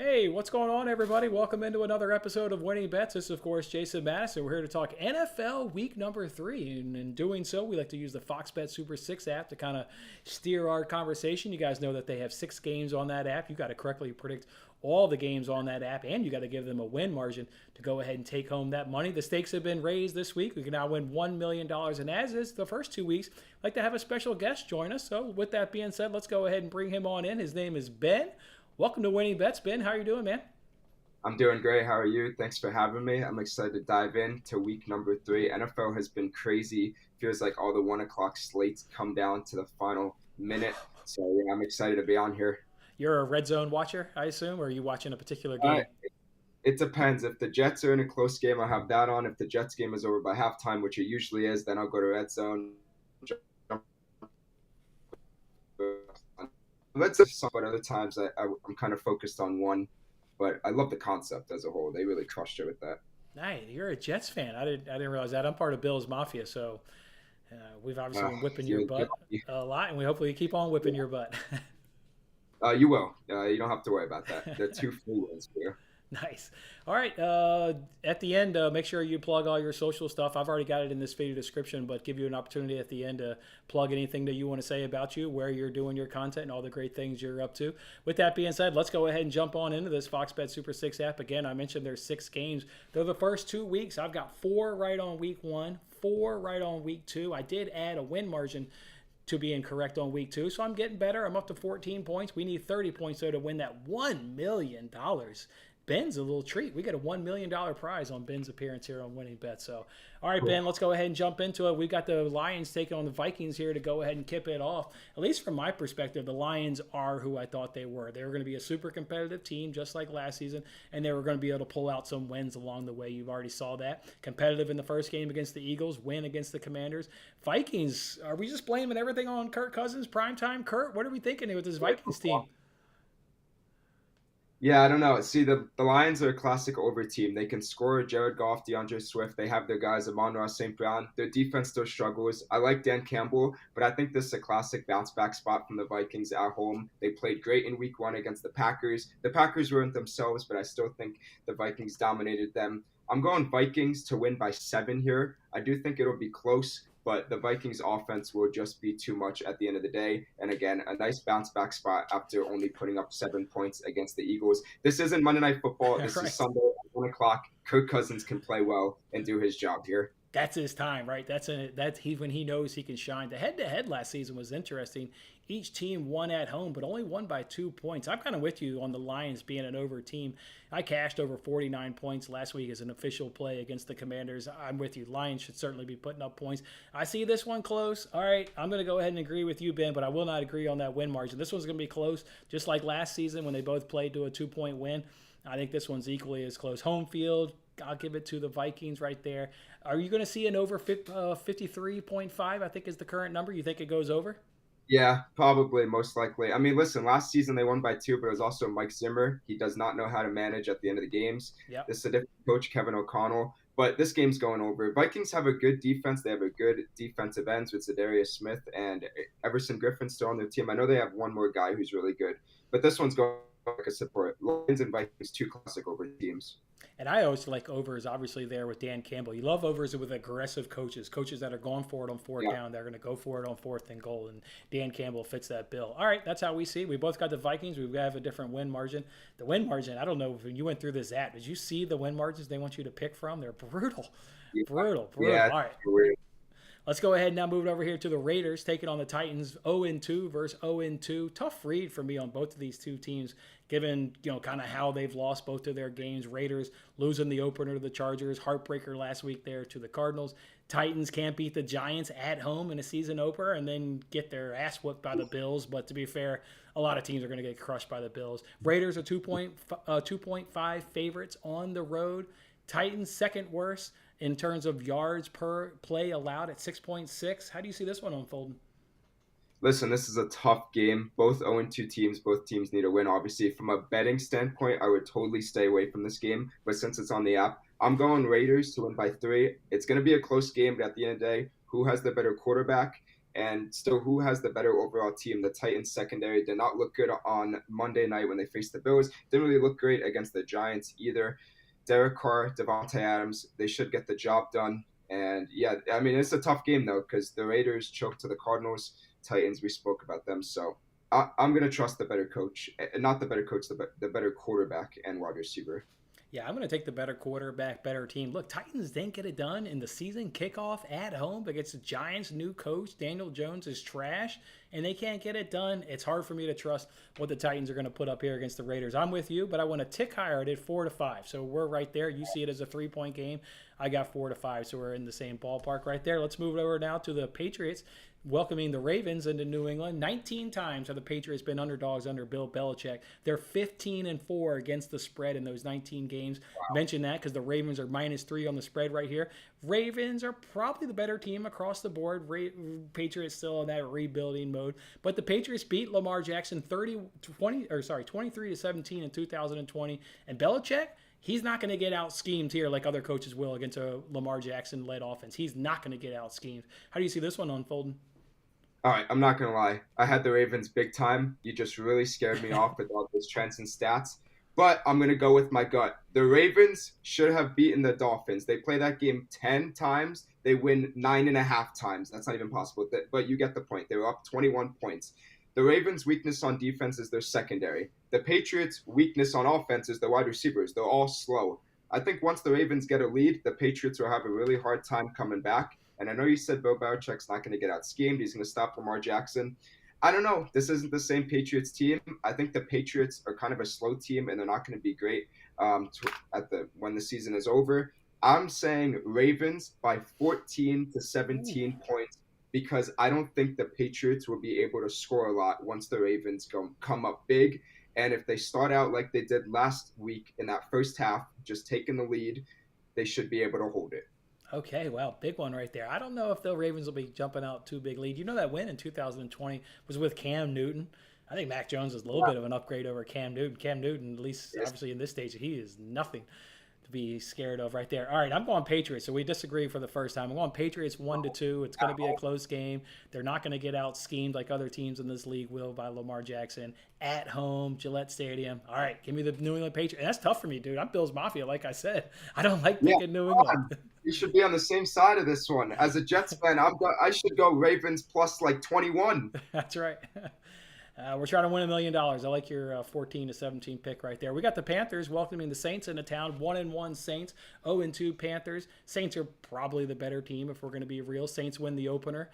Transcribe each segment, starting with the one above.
Hey, what's going on, everybody? Welcome into another episode of Winning Bets. This is, of course, Jason Madison. We're here to talk NFL Week number 3. And in doing so, we like to use the Fox Bet Super 6 app to kind of steer our conversation. You guys know that they have 6 games on that app. You got to correctly predict all the games on that app, and you got to give them a win margin to go ahead and take home that money. The stakes have been raised this week. We can now win $1 million. And as is the first 2 weeks, I'd like to have a special guest join us. So with that being said, let's go ahead and bring him on in. His name is Ben. Welcome to Winning Bets, Ben. How are you doing, man? I'm doing great. How are you? Thanks for having me. I'm excited to dive in to week number 3. NFL has been crazy. Feels like all the 1 o'clock slates come down to the final minute. So yeah, I'm excited to be on here. You're a red zone watcher, I assume, or are you watching a particular Uh, game? it depends. If the Jets are in a close game, I'll have that on. If the Jets game is over by halftime, which it usually is, then I'll go to red zone. That's some, but other times I'm kind of focused on one. But I love the concept as a whole. They really crushed it with that. Nice. You're a Jets fan. I didn't realize that. I'm part of Bill's Mafia, so we've obviously Uh, been whipping your you're, butt a lot, and we hopefully keep on whipping your butt. you will. You don't have to worry about that. They're two free ones for you. Nice. All right. At the end, make sure you plug all your social stuff. I've already got it in this video description, but give you an opportunity at the end to plug anything that you want to say about you, where you're doing your content, and all the great things you're up to. With that being said, let's go ahead and jump on into this Fox Bet Super 6 app. Again, I mentioned there's 6 games. They're the first 2 weeks. I've got 4 right on week 1, 4 right on week 2. I did add a win margin to being correct on week 2. So I'm getting better. I'm up to 14 points. We need 30 points, though, to win that $1 million. Ben's a little treat. We get a $1 million prize on Ben's appearance here on Winning Bets. So, all right, Cool. Ben, let's go ahead and jump into it. We've got the Lions taking on the Vikings here to go ahead and kip it off. At least from my perspective, the Lions are who I thought they were. They were going to be a super competitive team, just like last season, and they were going to be able to pull out some wins along the way. You've already saw that. Competitive in the first game against the Eagles, win against the Commanders. Vikings, are we just blaming everything on Kirk Cousins, primetime Kurt? What are we thinking with this Vikings team? Yeah, I don't know. See, the Lions are a classic over team. They can score. Jared Goff, DeAndre Swift. They have their guys, Amon-Ra St. Brown. Their defense still struggles. I like Dan Campbell, but I think this is a classic bounce back spot from the Vikings at home. They played great in week 1 against the Packers. The Packers weren't themselves, but I still think the Vikings dominated them. I'm going Vikings to win by 7 here. I do think it'll be close, but the Vikings offense will just be too much at the end of the day. And again, a nice bounce back spot after only putting up 7 points against the Eagles. This isn't Monday Night Football. This Right. is Sunday at 1 o'clock. Kirk Cousins can play well and do his job here. That's his time, right? That's he when he knows he can shine. The head-to-head last season was interesting. Each team won at home, but only won by 2 points. I'm kind of with you on the Lions being an over team. I cashed over 49 points last week as an official play against the Commanders. I'm with you. Lions should certainly be putting up points. I see this one close. All right, I'm going to go ahead and agree with you, Ben, but I will not agree on that win margin. This one's going to be close, just like last season when they both played to a 2-point win. I think this one's equally as close. Home field, I'll give it to the Vikings right there. Are you going to see an over 53.5, I think is the current number? You think it goes over? Yeah, probably, most likely. I mean, listen, last season they won by 2, but it was also Mike Zimmer. He does not know how to manage at the end of the games. Yep. This is a different coach, Kevin O'Connell. But this game's going over. Vikings have a good defense. They have a good defensive ends with Zadarius Smith and Everson Griffin still on their team. I know they have one more guy who's really good, but this one's going like a support. Lions and Vikings, 2 classic over teams. And I always like overs, obviously, there with Dan Campbell. You love overs with aggressive coaches that are going for it on fourth Yeah. down. They're going to go for it on 4th and goal, and Dan Campbell fits that bill. All right, that's how we see it. We both got the Vikings. We have a different win margin. The win margin, I don't know if you went through this app. Did you see the win margins they want you to pick from? They're brutal. Yeah, Brutal. yeah, All right. weird. Let's go ahead and now move it over here to the Raiders, taking on the Titans, 0-2 versus 0-2. Tough read for me on both of these two teams, given kind of how they've lost both of their games. Raiders losing the opener to the Chargers, heartbreaker last week there to the Cardinals. Titans can't beat the Giants at home in a season opener and then get their ass whooped by the Bills. But to be fair, a lot of teams are going to get crushed by the Bills. Raiders are 2.5 favorites on the road. Titans second worst in terms of yards per play allowed at 6.6. How do you see this one unfolding? Listen, this is a tough game. Both 0-2 teams. Both teams need a win. Obviously, from a betting standpoint, I would totally stay away from this game. But since it's on the app, I'm going Raiders to win by 3. It's going to be a close game, but at the end of the day, who has the better quarterback? And still, who has the better overall team? The Titans secondary did not look good on Monday night when they faced the Bills. Didn't really look great against the Giants either. Derek Carr, Devontae Adams, they should get the job done. And yeah, I mean, it's a tough game though, because the Raiders choked to the Cardinals. Titans, we spoke about them. So I'm going to trust the better coach, not the better coach, the better quarterback and wide receiver. Yeah, I'm going to take the better quarterback, better team. Look, Titans didn't get it done in the season kickoff at home against the Giants' new coach. Daniel Jones is trash, and they can't get it done. It's hard for me to trust what the Titans are going to put up here against the Raiders. I'm with you, but I want to tick higher. I did 4-5, so we're right there. You see it as a 3-point game. I got 4-5, so we're in the same ballpark right there. Let's move over now to the Patriots welcoming the Ravens into New England. 19 times have the Patriots been underdogs under Bill Belichick. They're 15-4 against the spread in those 19 games. Wow. Mention that because the Ravens are -3 on the spread right here. Ravens are probably the better team across the board. Patriots still in that rebuilding mode, but the Patriots beat Lamar Jackson 23-17 in 2020, and Belichick, he's not going to get out schemed here like other coaches will against a Lamar Jackson led offense. He's not going to get out schemed. How do you see this one unfolding? All right, I'm not gonna lie. I had the Ravens big time. You just really scared me off with all those trends and stats. But I'm gonna go with my gut. The Ravens should have beaten the Dolphins. They play that game 10 times. They win 9.5 times. That's not even possible. But you get the point. They were up 21 points. The Ravens' weakness on defense is their secondary. The Patriots' weakness on offense is their wide receivers. They're all slow. I think once the Ravens get a lead, the Patriots will have a really hard time coming back. And I know you said Bill Belichick's not going to get out schemed. He's going to stop Lamar Jackson. I don't know. This isn't the same Patriots team. I think the Patriots are kind of a slow team, and they're not going to be great when the season is over. I'm saying Ravens by 14 to 17 points because I don't think the Patriots will be able to score a lot once the Ravens come up big. And if they start out like they did last week in that first half, just taking the lead, they should be able to hold it. Okay, wow, big one right there. I don't know if the Ravens will be jumping out too big lead. You know that win in 2020 was with Cam Newton. I think Mac Jones is a little bit of an upgrade over Cam Newton. Cam Newton, at least obviously in this stage, he is nothing to be scared of right there. All right, I'm going Patriots. So we disagree for the first time. I'm going Patriots 1-2. It's going to be a close game. They're not going to get out schemed like other teams in this league will by Lamar Jackson at home, Gillette Stadium. All right, give me the New England Patriots. And that's tough for me, dude. I'm Bills Mafia, like I said. I don't like picking New England. You should be on the same side of this one. As a Jets fan, I should go Ravens plus like 21. That's right. We're trying to win $1 million. I like your 14-17 pick right there. We got the Panthers welcoming the Saints into town. 1-1 Saints, 0-2 Panthers. Saints are probably the better team if we're going to be real. Saints win the opener.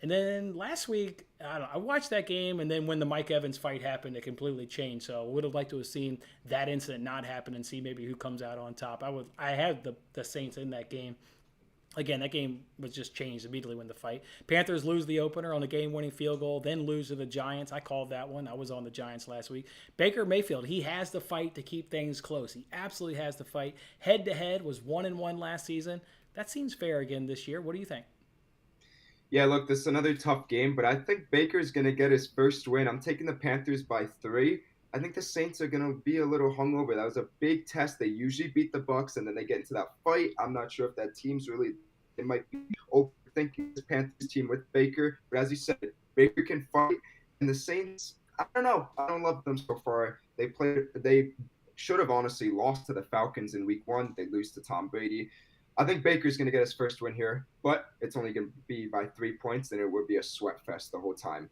And then last week, I watched that game, and then when the Mike Evans fight happened, it completely changed. So I would have liked to have seen that incident not happen and see maybe who comes out on top. I had the Saints in that game. Again, that game was just changed immediately when the fight. Panthers lose the opener on a game-winning field goal, then lose to the Giants. I called that one. I was on the Giants last week. Baker Mayfield, he has the fight to keep things close. He absolutely has the fight. Head-to-head was 1-1 last season. That seems fair again this year. What do you think? Yeah, look, this is another tough game, but I think Baker's going to get his first win. I'm taking the Panthers by 3. I think the Saints are going to be a little hungover. That was a big test. They usually beat the Bucs, and then they get into that fight. I'm not sure if that team's really – they might be overthinking this Panthers team with Baker. But as you said, Baker can fight. And the Saints, I don't know. I don't love them so far. They should have honestly lost to the Falcons in week 1. They lose to Tom Brady. I think Baker's going to get his first win here, but it's only going to be by 3 points, and it would be a sweat fest the whole time.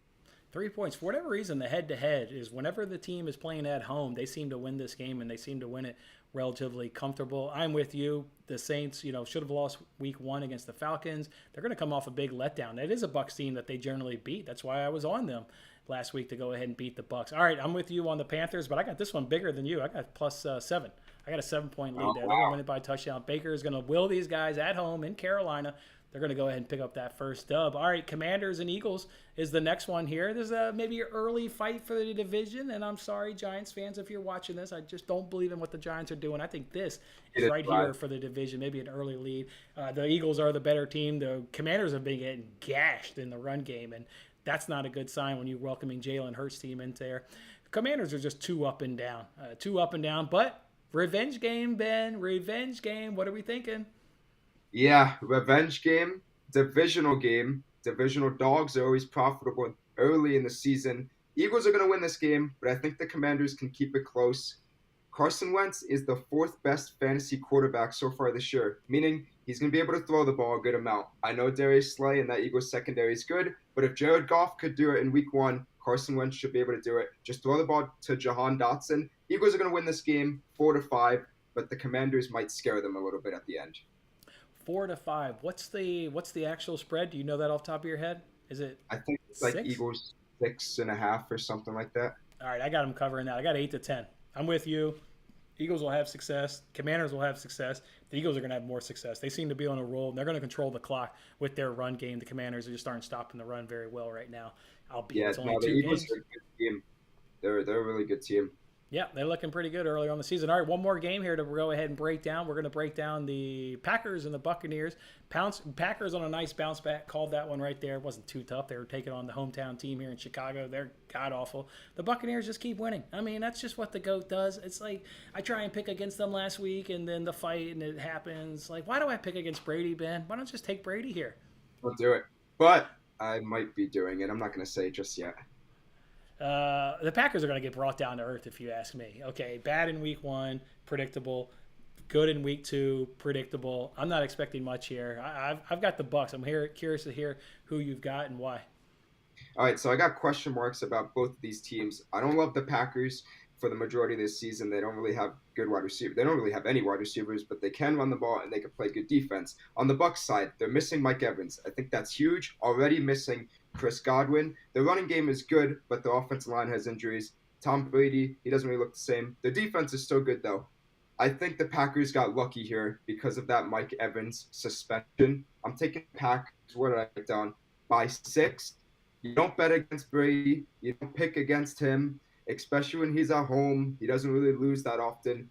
3 points. For whatever reason, the head-to-head is whenever the team is playing at home, they seem to win this game, and they seem to win it relatively comfortable. I'm with you. The Saints, should have lost week 1 against the Falcons. They're going to come off a big letdown. It is a Bucs team that they generally beat. That's why I was on them last week to go ahead and beat the Bucs. All right, I'm with you on the Panthers, but I got this one bigger than you. I got plus 7. I got a 7-point lead there. They're going to win it by a touchdown. Baker is going to will these guys at home in Carolina. They're going to go ahead and pick up that first dub. All right, Commanders and Eagles is the next one here. There's maybe an early fight for the division, and I'm sorry, Giants fans, if you're watching this. I just don't believe in what the Giants are doing. I think this is right here for the division, maybe an early lead. The Eagles are the better team. The Commanders have been getting gashed in the run game, and that's not a good sign when you're welcoming Jalen Hurts' team into there. Commanders are just too up and down, but revenge game, Ben. Revenge game. What are we thinking? Yeah, revenge game, divisional game. Divisional dogs are always profitable early in the season. Eagles are going to win this game, but I think the Commanders can keep it close. Carson Wentz is the fourth best fantasy quarterback so far this year, meaning he's going to be able to throw the ball a good amount. I know Darius Slay and that Eagles secondary is good, but if Jared Goff could do it in week one, Carson Wentz should be able to do it. Just throw the ball to Jahan Dotson. Eagles are going to win this game 4-5, but the Commanders might scare them a little bit at the end. 4-5. What's the actual spread? Do you know that off the top of your head? Is it I think it's like 6? Eagles 6.5 or something like that. All right, I got them covering that. I got 8-10. I'm with you. Eagles will have success. Commanders will have success. The Eagles are going to have more success. They seem to be on a roll, and they're going to control the clock with their run game. The Commanders just aren't stopping the run very well right now. Yeah, It's only no, the 2 Eagles games. are a good team. They're a really good team. Yeah, they're looking pretty good early on the season. All right, one more game here to go ahead and break down. We're going to break down the Packers and the Buccaneers. Packers on a nice bounce back. Called that one right there. It wasn't too tough. They were taking on the hometown team here in Chicago. They're god-awful. The Buccaneers just keep winning. I mean, that's just what the GOAT does. It's like I try and pick against them last week, and then the fight, and it happens. Like, why do I pick against Brady, Ben? Why don't you just take Brady here? I'll do it. But I might be doing it. I'm not going to say it just yet. The Packers are going to get brought down to earth, if you ask me. Okay, bad in week 1, predictable. Good in week 2, predictable. I'm not expecting much here. I've got the Bucks. I'm curious to hear who you've got and why. All right, so I got question marks about both of these teams. I don't love the Packers for the majority of this season. They don't really have good wide receivers. They don't really have any wide receivers, but they can run the ball and they can play good defense. On the Bucks side, they're missing Mike Evans. I think that's huge. Already missing Chris Godwin. The running game is good, but the offensive line has injuries. Tom Brady, he doesn't really look the same. The defense is still good, though. I think the Packers got lucky here because of that Mike Evans suspension. I'm taking Packers, what did I write down? By 6. You don't bet against Brady. You don't pick against him, especially when he's at home. He doesn't really lose that often.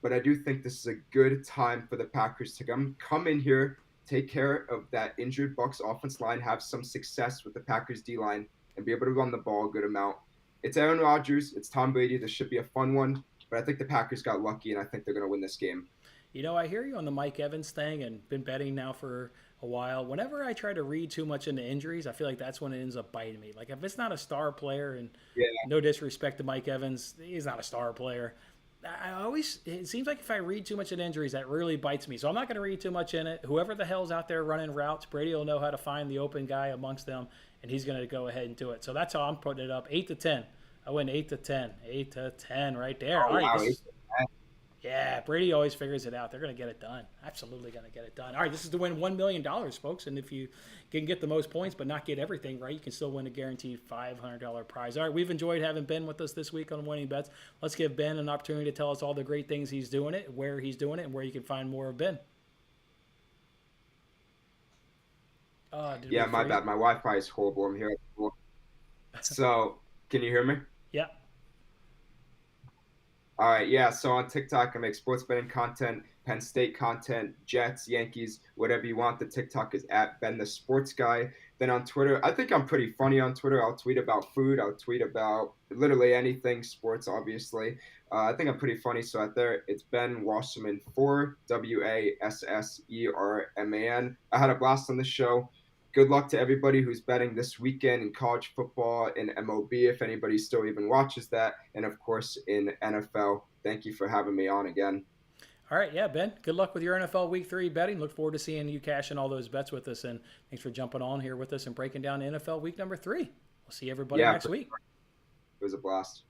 But I do think this is a good time for the Packers to come in here, take care of that injured Bucks offense line, have some success with the Packers D-line, and be able to run the ball a good amount. It's Aaron Rodgers. It's Tom Brady. This should be a fun one. But I think the Packers got lucky, and I think they're going to win this game. You know, I hear you on the Mike Evans thing and been betting now for a while. Whenever I try to read too much into injuries, I feel like that's when it ends up biting me. Like, if it's not a star player, and Yeah, no disrespect to Mike Evans, he's not a star player. It seems like if I read too much in injuries, that really bites me. So I'm not going to read too much in it. Whoever the hell's out there running routes, Brady will know how to find the open guy amongst them, and he's going to go ahead and do it. So that's how I'm putting it up. 8-10. I win 8-10. 8-10 right there. oh, All right. wow. Yeah, Brady always figures it out. They're going to get it done. Absolutely going to get it done. All right, this is to win $1 million, folks. And if you can get the most points but not get everything right, you can still win a guaranteed $500 prize. All right, we've enjoyed having Ben with us this week on Winning Bets. Let's give Ben an opportunity to tell us all the great things he's doing it, where he's doing it, and where you can find more of Ben. Yeah, my bad. My Wi-Fi is horrible. I'm here at school. So, can you hear me? Yeah. All right, yeah. So on TikTok, I make sports betting content, Penn State content, Jets, Yankees, whatever you want. The TikTok is at Ben the Sports Guy. Then on Twitter, I think I'm pretty funny on Twitter. I'll tweet about food. I'll tweet about literally anything sports, obviously. I think I'm pretty funny. So out there, it's Ben Wasserman 4 Wasserman. I had a blast on the show. Good luck to everybody who's betting this weekend in college football, in MLB, if anybody still even watches that, and of course in NFL. Thank you for having me on again. All right, yeah, Ben. Good luck with your NFL Week 3 betting. Look forward to seeing you cash in all those bets with us, and thanks for jumping on here with us and breaking down NFL Week number 3. We'll see everybody next week. It was a blast.